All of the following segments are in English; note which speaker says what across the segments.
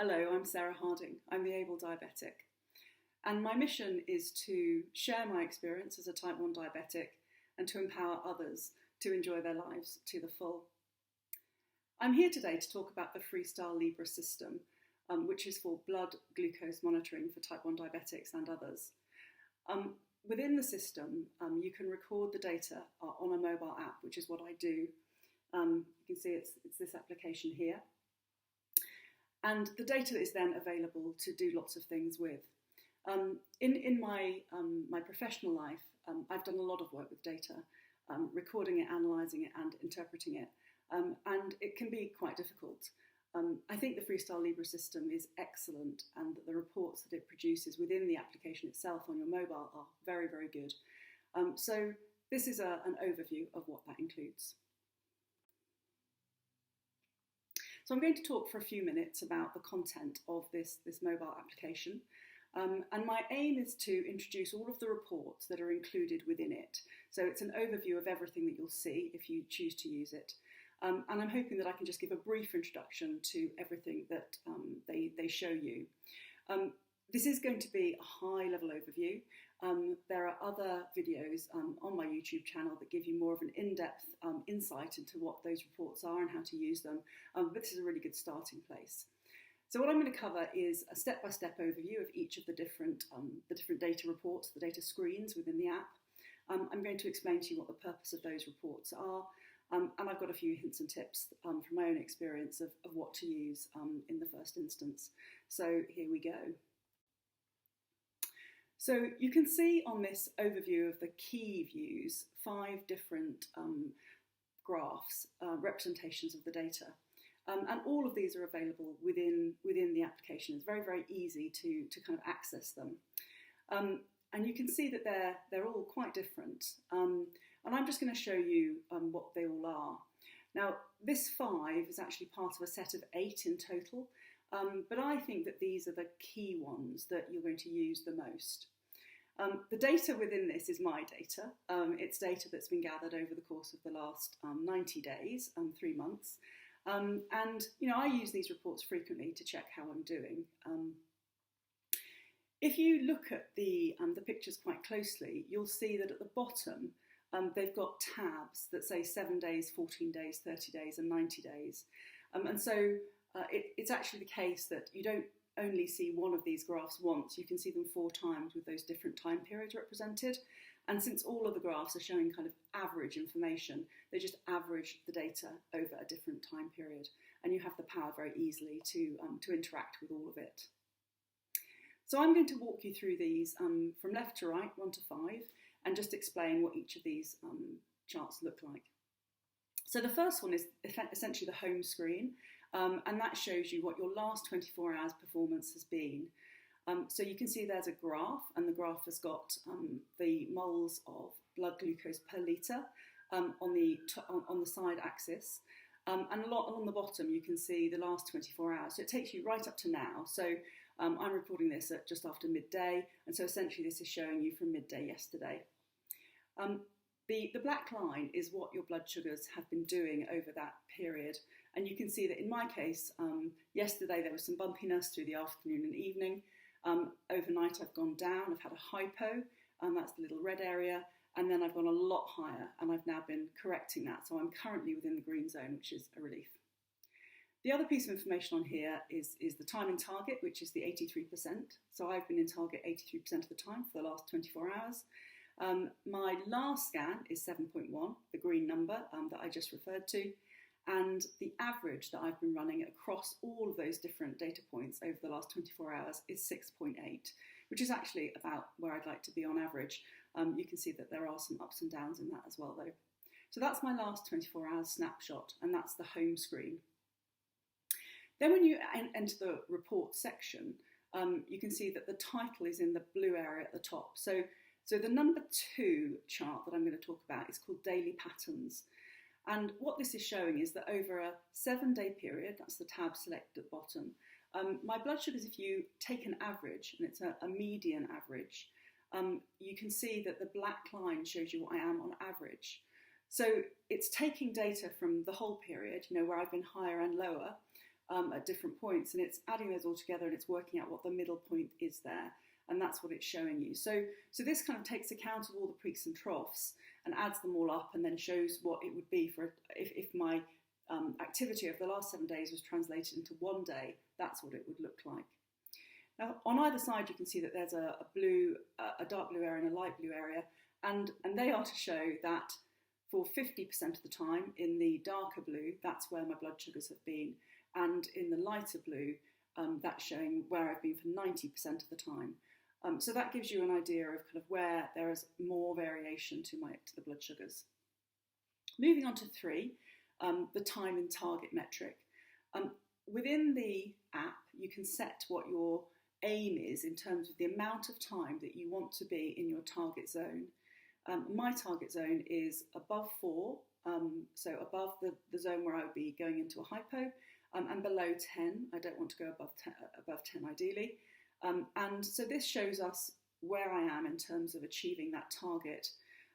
Speaker 1: Hello, I'm Sarah Harding. I'm the able diabetic. And my mission is to share my experience as a type 1 diabetic and to empower others to enjoy their lives to the full. I'm here today to talk about the FreeStyle Libre system, which is for blood glucose monitoring for type 1 diabetics and others. Within the system, you can record the data on a mobile app, which is what I do. You can see it's this application here. And the data is then available to do lots of things with. In my professional life, I've done a lot of work with data, recording it, analysing it and interpreting it. And it can be quite difficult. I think the FreeStyle Libre system is excellent, and that the reports that it produces within the application itself on your mobile are very, very good. So this is an overview of what that includes. So I'm going to talk for a few minutes about the content of this mobile application. And my aim is to introduce all of the reports that are included within it. So it's an overview of everything that you'll see if you choose to use it. And I'm hoping that I can just give a brief introduction to everything that they show you. This is going to be a high-level overview. There are other videos on my YouTube channel that give you more of an in-depth insight into what those reports are and how to use them, but this is a really good starting place. So what I'm going to cover is a step-by-step overview of each of the different data reports, the data screens within the app. I'm going to explain to you what the purpose of those reports are, and I've got a few hints and tips from my own experience of what to use in the first instance. So here we go. So you can see on this overview of the key views 5 different graphs, representations of the data. And all of these are available within the application. It's very, very easy to kind of access them. And you can see that they're all quite different. And I'm just going to show you what they all are. Now, this 5 is actually part of a set of 8 in total. But I think that these are the key ones that you're going to use the most. The data within this is my data. It's data that's been gathered over the course of the last 90 days, 3 months. And I use these reports frequently to check how I'm doing. If you look at the pictures quite closely, you'll see that at the bottom they've got tabs that say 7 days, 14 days, 30 days and 90 days. And so it's actually the case that you don't only see one of these graphs once, you can see them 4 times with those different time periods represented. And since all of the graphs are showing kind of average information, they just average the data over a different time period. And you have the power very easily to interact with all of it. So I'm going to walk you through these from left to right, 1 to 5, and just explain what each of these charts look like. So the first one is essentially the home screen. And that shows you what your last 24 hours performance has been. So you can see there's a graph, and the graph has got the moles of blood glucose per litre on the side axis. And along the bottom you can see the last 24 hours. So it takes you right up to now. So I'm recording this at just after midday, and so essentially this is showing you from midday yesterday. The black line is what your blood sugars have been doing over that period. And you can see that in my case, yesterday there was some bumpiness through the afternoon and evening. Overnight I've gone down, I've had a hypo, and that's the little red area. And then I've gone a lot higher, and I've now been correcting that. So I'm currently within the green zone, which is a relief. The other piece of information on here is the time in target, which is the 83%. So I've been in target 83% of the time for the last 24 hours. My last scan is 7.1, the green number that I just referred to, and the average that I've been running across all of those different data points over the last 24 hours is 6.8, which is actually about where I'd like to be on average. You can see that there are some ups and downs in that as well though. So that's my last 24 hours snapshot, and that's the home screen. Then when you enter the report section, you can see that the title is in the blue area at the top. So the number 2 chart that I'm going to talk about is called Daily Patterns. And what this is showing is that over a 7-day period, that's the tab selected at the bottom, my blood sugars, if you take an average, and it's a median average, you can see that the black line shows you what I am on average. So it's taking data from the whole period, where I've been higher and lower, at different points, and it's adding those all together and it's working out what the middle point is there, and that's what it's showing you. So this kind of takes account of all the peaks and troughs and adds them all up, and then shows what it would be for if my activity over the last 7 days was translated into 1 day. That's what it would look like. Now, on either side, you can see that there's a dark blue area and a light blue area, and they are to show that for 50% of the time in the darker blue, that's where my blood sugars have been, and in the lighter blue, that's showing where I've been for 90% of the time. So that gives you an idea of kind of where there is more variation to the blood sugars. Moving on to 3, the time in target metric. Within the app, you can set what your aim is in terms of the amount of time that you want to be in your target zone. My target zone is above 4, so above the zone where I would be going into a hypo, and below 10. I don't want to go above 10 ideally. And so this shows us where I am in terms of achieving that target.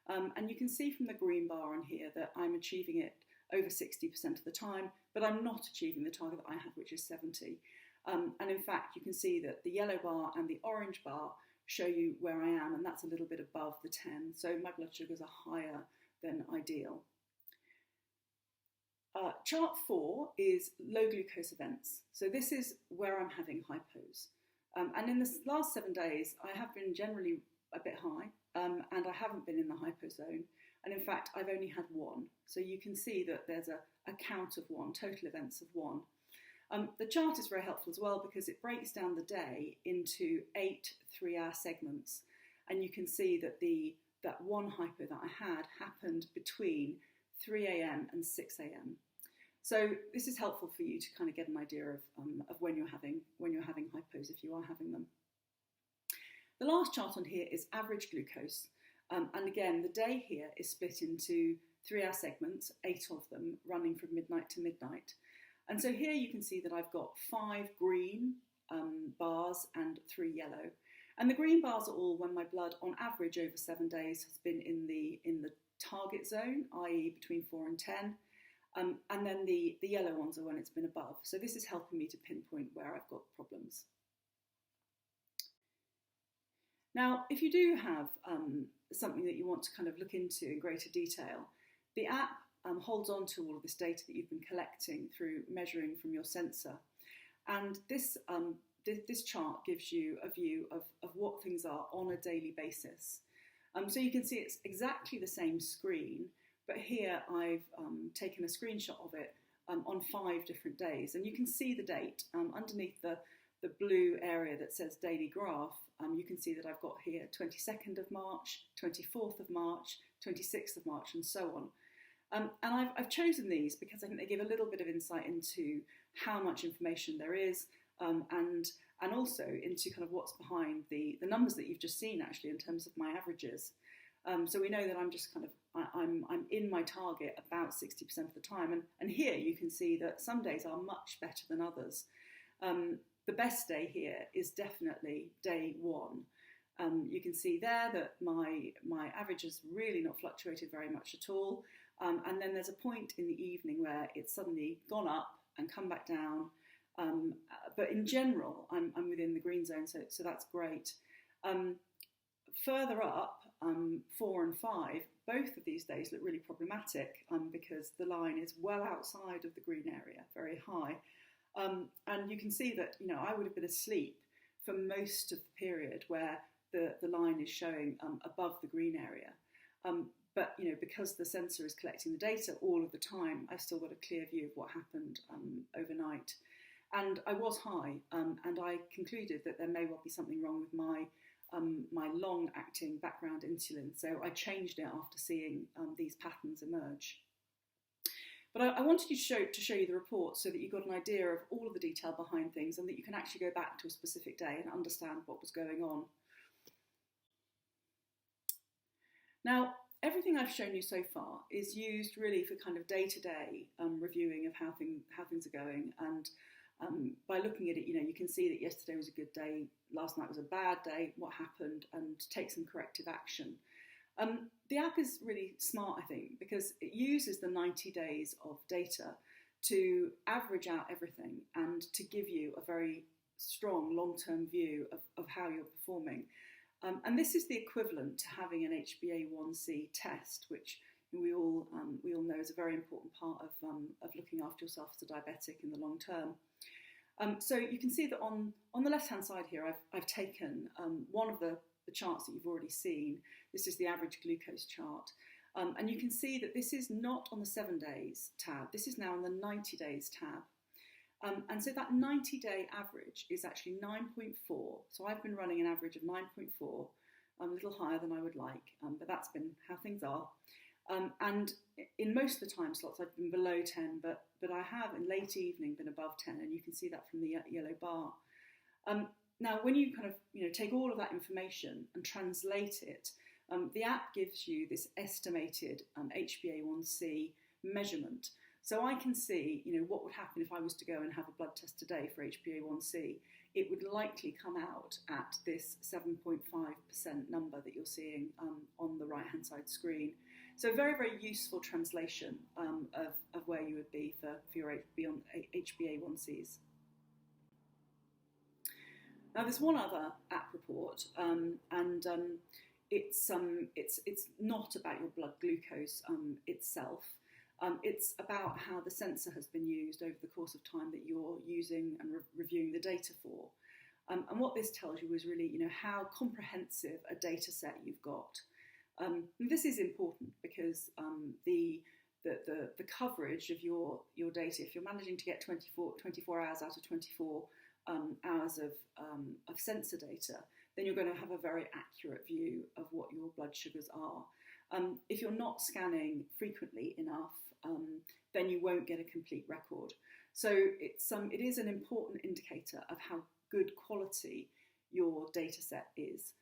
Speaker 1: And you can see from the green bar on here that I'm achieving it over 60% of the time, but I'm not achieving the target that I have, which is 70. And in fact, you can see that the yellow bar and the orange bar show you where I am, and that's a little bit above the 10. So my blood sugars are higher than ideal. Chart 4 is low glucose events. So this is where I'm having hypos. And in the last 7 days, I have been generally a bit high, and I haven't been in the hypo zone. And in fact, I've only had 1. So you can see that there's a count of 1, total events of 1. The chart is very helpful as well because it breaks down the day into 8 3-hour segments. And you can see that that one hypo that I had happened between 3 a.m. and 6 a.m. So this is helpful for you to kind of get an idea of when you're having hypos, if you are having them. The last chart on here is average glucose. And again, the day here is split into 3-hour segments, 8 of them, running from midnight to midnight. And so here you can see that I've got 5 green bars and 3 yellow. And the green bars are all when my blood, on average, over 7 days has been in the target zone, i.e. between 4 and 10. And then the yellow ones are when it's been above. So this is helping me to pinpoint where I've got problems. Now, if you do have something that you want to kind of look into in greater detail, the app holds on to all of this data that you've been collecting through measuring from your sensor. And this chart gives you a view of what things are on a daily basis. So you can see it's exactly the same screen, but here I've taken a screenshot of it on 5 different days. And you can see the date underneath the blue area that says daily graph. You can see that I've got here 22nd of March, 24th of March, 26th of March, and so on. And I've chosen these because I think they give a little bit of insight into how much information there is, and also into kind of what's behind the numbers that you've just seen actually in terms of my averages. So we know that I'm just kind of, I'm in my target about 60% of the time. And here you can see that some days are much better than others. The best day here is definitely day 1. You can see there that my average has really not fluctuated very much at all. And then there's a point in the evening where it's suddenly gone up and come back down. But in general, I'm within the green zone, so that's great. Further up, 4 and 5, both of these days look really problematic because the line is well outside of the green area, very high. And you can see that, you know, I would have been asleep for most of the period where the line is showing above the green area. But, you know, because the sensor is collecting the data all of the time, I've still got a clear view of what happened overnight. And I was high, and I concluded that there may well be something wrong with my long-acting background insulin. So I changed it after seeing these patterns emerge. But I wanted to show you the report so that you got an idea of all of the detail behind things and that you can actually go back to a specific day and understand what was going on. Now, everything I've shown you so far is used really for kind of day-to-day reviewing of how things are going. And by looking at it, you know, you can see that yesterday was a good day, last night was a bad day, what happened, and take some corrective action. The app is really smart, I think, because it uses the 90 days of data to average out everything and to give you a very strong long-term view of how you're performing. And this is the equivalent to having an HbA1c test, which we all know is a very important part of looking after yourself as a diabetic in the long term. So you can see that on the left-hand side here, I've taken one of the charts that you've already seen. This is the average glucose chart. And you can see that this is not on the 7 days tab. This is now on the 90 days tab. And so that 90-day average is actually 9.4. So I've been running an average of 9.4, a little higher than I would like, but that's been how things are. And in most of the time slots, I've been below 10, but I have in late evening been above 10, and you can see that from the yellow bar. Now, when you kind of take all of that information and translate it, the app gives you this estimated HbA1c measurement. So I can see, what would happen if I was to go and have a blood test today for HbA1c. It would likely come out at this 7.5% number that you're seeing on the right-hand side screen. So very, very useful translation of where you would be for your HbA1cs. Now there's one other app report, and it's not about your blood glucose itself. It's about how the sensor has been used over the course of time that you're using and reviewing the data for. And what this tells you is really, how comprehensive a data set you've got. And this is important because the coverage of your data, if you're managing to get 24 hours out of 24 hours of sensor data, then you're going to have a very accurate view of what your blood sugars are. If you're not scanning frequently enough, then you won't get a complete record. So it is an important indicator of how good quality your data set is.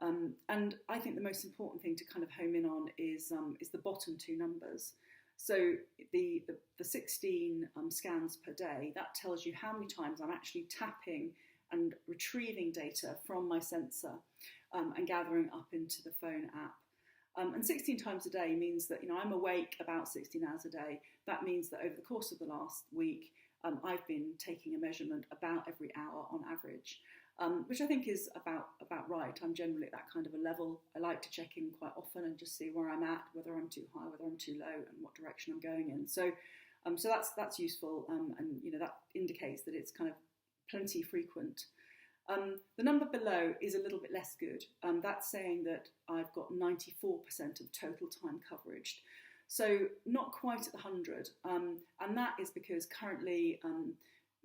Speaker 1: And I think the most important thing to kind of home in on is the bottom two numbers. So the 16 scans per day, that tells you how many times I'm actually tapping and retrieving data from my sensor and gathering up into the phone app. And 16 times a day means that I'm awake about 16 hours a day. That means that over the course of the last week, I've been taking a measurement about every hour on average, which I think is about right. I'm generally at that kind of a level. I like to check in quite often and just see where I'm at, whether I'm too high, whether I'm too low, and what direction I'm going in. So that's useful, and that indicates that it's kind of plenty frequent. The number below is a little bit less good. That's saying that I've got 94% of total time coverage. So not quite at the 100. And that is because currently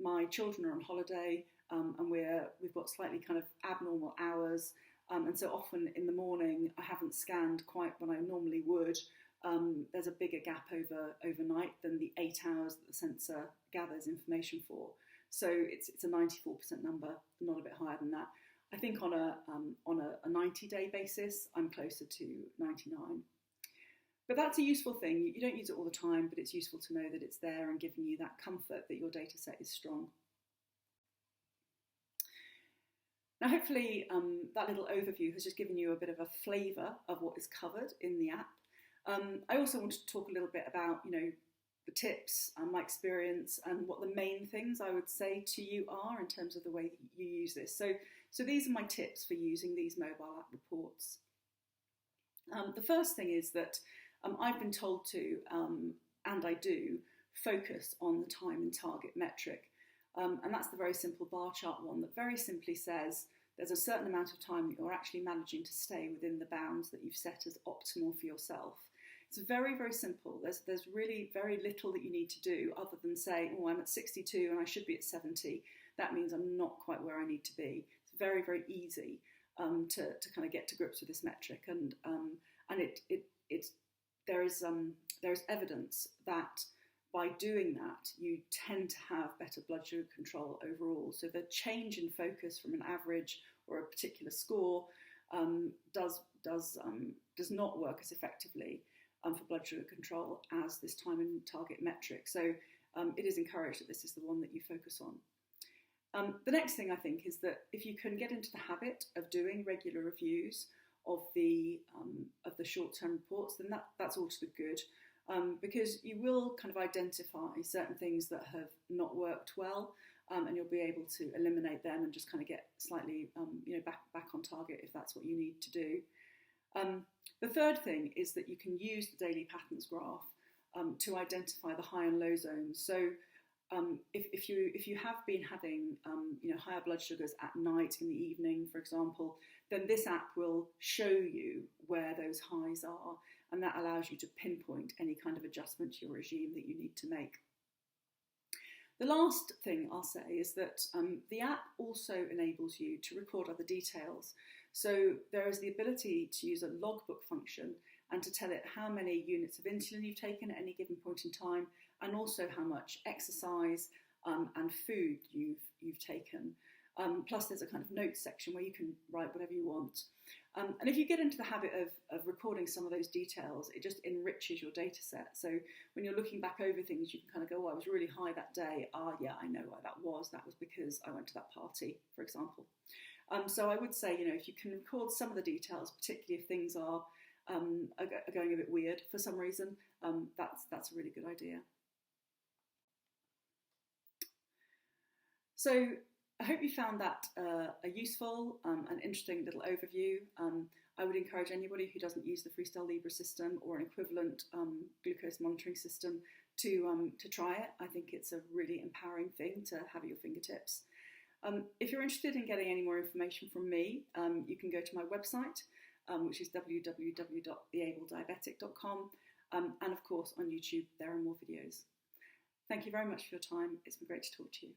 Speaker 1: my children are on holiday and we've got slightly kind of abnormal hours. And so often in the morning, I haven't scanned quite when I normally would. There's a bigger gap overnight than the 8 hours that the sensor gathers information for. So it's a 94% number, not a bit higher than that. I think on a 90-day basis, I'm closer to 99. But that's a useful thing. You don't use it all the time, but it's useful to know that it's there and giving you that comfort that your data set is strong. Now, hopefully, that little overview has just given you a bit of a flavour of what is covered in the app. I also wanted to talk a little bit about, the tips and my experience and what the main things I would say to you are in terms of the way that you use this. So these are my tips for using these mobile app reports. The first thing is that I've been told to, and I do, focus on the time and target metric. And that's the very simple bar chart one that very simply says there's a certain amount of time that you're actually managing to stay within the bounds that you've set as optimal for yourself. It's very, very simple. There's really very little that you need to do other than say, oh, I'm at 62 and I should be at 70. That means I'm not quite where I need to be. It's very, very easy to kind of get to grips with this metric. And there is evidence that by doing that, you tend to have better blood sugar control overall. So the change in focus from an average or a particular score does not work as effectively for blood sugar control as this time and target metric. So it is encouraged that this is the one that you focus on. The next thing I think is that if you can get into the habit of doing regular reviews of the short-term reports, then that's all to the good. because you will kind of identify certain things that have not worked well, and you'll be able to eliminate them and just kind of get slightly back on target if that's what you need to do. The third thing is that you can use the daily patterns graph to identify the high and low zones. So if you have been having higher blood sugars at night, in the evening, for example, then this app will show you where those highs are, and that allows you to pinpoint any kind of adjustment to your regime that you need to make. The last thing I'll say is that the app also enables you to record other details. So there is the ability to use a logbook function and to tell it how many units of insulin you've taken at any given point in time, and also how much exercise and food you've taken. Plus there's a kind of notes section where you can write whatever you want. And if you get into the habit of recording some of those details, it just enriches your data set. So when you're looking back over things, you can kind of go, oh, I was really high that day. Yeah, I know why that was. That was because I went to that party, for example. So I would say, if you can record some of the details, particularly if things are going a bit weird for some reason, that's a really good idea. So I hope you found that a useful and interesting little overview. I would encourage anybody who doesn't use the FreeStyle Libre system or an equivalent glucose monitoring system to try it. I think it's a really empowering thing to have at your fingertips. If you're interested in getting any more information from me, you can go to my website, which is www.theablediabetic.com, and of course on YouTube there are more videos. Thank you very much for your time. It's been great to talk to you.